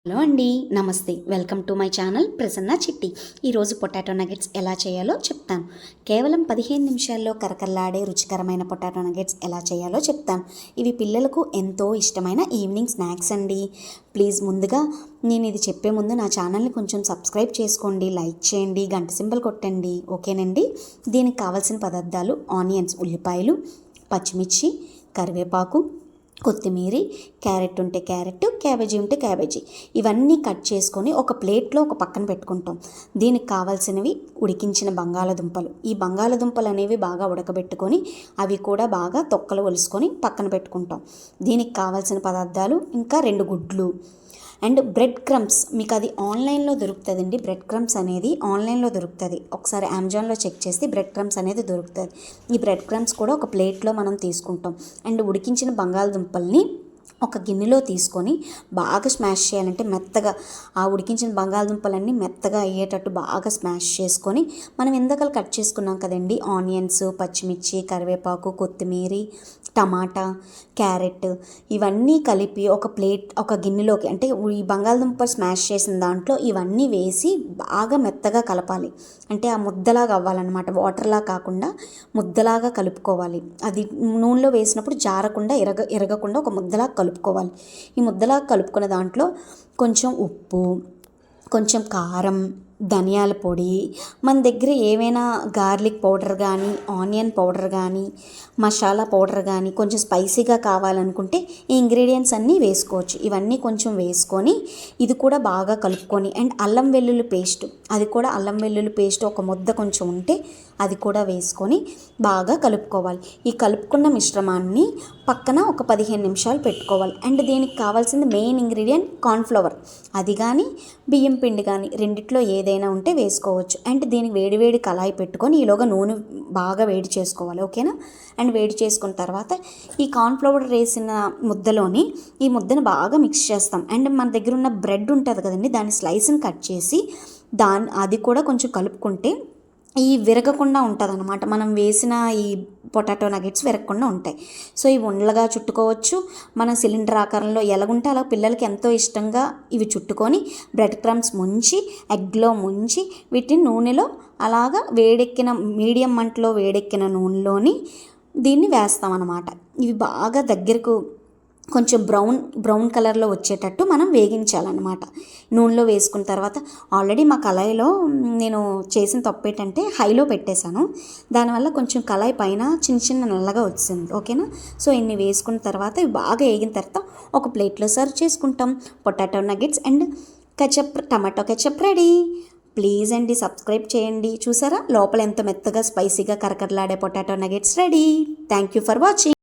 Hello అండి, నమస్తే. Welcome to my channel Prasanna చిట్టి. ఈరోజు పొటాటో నగెట్స్ ఎలా చేయాలో చెప్తాను. కేవలం 15 నిమిషాల్లో కరకరలాడే రుచికరమైన పొటాటో నగెట్స్ ఎలా చేయాలో చెప్తాను. ఇవి పిల్లలకు ఎంతో ఇష్టమైన ఈవినింగ్ స్నాక్స్ అండి. ప్లీజ్ ముందుగా నేను ఇది చెప్పే ముందు నా ఛానల్ని కొంచెం సబ్స్క్రైబ్ చేసుకోండి, లైక్ చేయండి, గంట సింబల్ కొట్టండి. ఓకేనండి. దీనికి కావాల్సిన పదార్థాలు: ఆనియన్స్ ఉల్లిపాయలు, పచ్చిమిర్చి, కరివేపాకు, కొత్తిమీర, క్యారెట్ ఉంటే క్యారెట్, క్యాబేజీ ఉంటే క్యాబేజీ, ఇవన్నీ కట్ చేసుకొని ఒక ప్లేట్లో ఒక పక్కన పెట్టుకుంటాం. దీనికి కావాల్సినవి ఉడికించిన బంగాళదుంపలు. ఈ బంగాళదుంపలు అనేవి బాగా ఉడకబెట్టుకొని అవి కూడా బాగా తొక్కలు ఒలుసుకొని పక్కన పెట్టుకుంటాం. దీనికి కావాల్సిన పదార్థాలు ఇంకా 2 గుడ్లు అండ్ బ్రెడ్ క్రమ్స్. మీకు అది ఆన్లైన్లో దొరుకుతుందండి. బ్రెడ్ క్రమ్స్ అనేది ఆన్లైన్లో దొరుకుతుంది. ఒకసారి అమెజాన్లో చెక్ చేస్తే బ్రెడ్ క్రమ్స్ అనేది దొరుకుతుంది. ఈ బ్రెడ్ క్రమ్స్ కూడా ఒక ప్లేట్లో మనం తీసుకుంటాం. అండ్ ఉడికించిన బంగాళదుంపల్ని ఒక గిన్నెలో తీసుకొని బాగా స్మాష్ చేయాలంటే మెత్తగా, ఆ ఉడికించిన బంగాళదుంపలన్నీ మెత్తగా అయ్యేటట్టు బాగా స్మాష్ చేసుకొని, మనం ఇందాక కట్ చేసుకున్నాం కదండి ఆనియన్స్, పచ్చిమిర్చి, కరివేపాకు, కొత్తిమీర, టమాటా, క్యారెట్, ఇవన్నీ కలిపి ఒక గిన్నెలోకి, అంటే ఈ బంగాళదుంప స్మాష్ చేసిన దాంట్లో ఇవన్నీ వేసి బాగా మెత్తగా కలపాలి. అంటే ఆ ముద్దలాగా అవ్వాలన్నమాట. వాటర్లా కాకుండా ముద్దలాగా కలుపుకోవాలి. అది నూనెలో వేసినప్పుడు జారకుండా ఎరగకుండా ఒక ముద్దలా కలుపుకోవాలి. ఈ ముద్దలా కలుపుకున్న దాంట్లో కొంచెం ఉప్పు, కొంచెం కారం, ధనియాల పొడి, మన దగ్గర ఏమైనా గార్లిక్ పౌడర్ కానీ, ఆనియన్ పౌడర్ కానీ, మసాలా పౌడర్ కానీ, కొంచెం స్పైసీగా కావాలనుకుంటే ఈ ఇంగ్రీడియంట్స్ అన్నీ వేసుకోవచ్చు. ఇవన్నీ కొంచెం వేసుకొని ఇది కూడా బాగా కలుపుకొని, అండ్ అల్లం వెల్లుల్లి పేస్ట్, అది కూడా అల్లం వెల్లుల్లి పేస్ట్ ఒక ముద్ద కొంచెం ఉంటే అది కూడా వేసుకొని బాగా కలుపుకోవాలి. ఈ కలుపుకున్న మిశ్రమాన్ని పక్కన ఒక 15 నిమిషాలు పెట్టుకోవాలి. అండ్ దీనికి కావాల్సింది మెయిన్ ఇంగ్రీడియంట్ కార్న్ఫ్లవర్. అది కానీ బియ్యం పిండి కానీ రెండిట్లో ఏదైనా ఉంటే వేసుకోవచ్చు. అండ్ దీనికి వేడివేడి కళాయి పెట్టుకొని ఈలోగా నూనె బాగా వేడి చేసుకోవాలి. ఓకేనా. అండ్ వేడి చేసుకున్న తర్వాత ఈ కార్న్ఫ్లవర్ వేసిన ముద్దలోని ఈ ముద్దను బాగా మిక్స్ చేస్తాం. అండ్ మన దగ్గర ఉన్న బ్రెడ్ ఉంటుంది కదండి, దాని స్లైస్ని కట్ చేసి అది కూడా కొంచెం కలుపుకుంటే ఈ విరగకుండా ఉంటుంది అన్నమాట. మనం వేసిన ఈ పొటాటో నగెట్స్ విరగకుండా ఉంటాయి. సో ఇవి ఉండలుగా చుట్టుకోవచ్చు. మన సిలిండర్ ఆకారంలో ఎలాగుంటే అలా పిల్లలకి ఎంతో ఇష్టంగా ఇవి చుట్టుకొని బ్రెడ్ క్రమ్స్ ముంచి, ఎగ్లో ముంచి, వీటిని నూనెలో అలాగా వేడెక్కిన మీడియం మంటలో వేడెక్కిన నూనెలోని దీన్ని వేస్తామన్నమాట. ఇవి బాగా దగ్గరకు కొంచెం బ్రౌన్ కలర్లో వచ్చేటట్టు మనం వేగించాలన్నమాట. నూనెలో వేసుకున్న తర్వాత ఆల్రెడీ మా కళాయిలో నేను చేసిన తప్పు ఏంటంటే హైలో పెట్టేశాను. దానివల్ల కొంచెం కళాయి పైన చిన్న నల్లగా వచ్చింది. ఓకేనా. సో ఇన్ని వేసుకున్న తర్వాత ఇవి బాగా వేగిన తర్వాత ఒక ప్లేట్లో సర్వ్ చేసుకుంటాం. Potato nuggets and tomato ketchup ready. Please అండి సబ్స్క్రైబ్ చేయండి. చూసారా లోపల ఎంత మెత్తగా స్పైసీగా కరకరలాడే potato nuggets ready. Thank you for watching.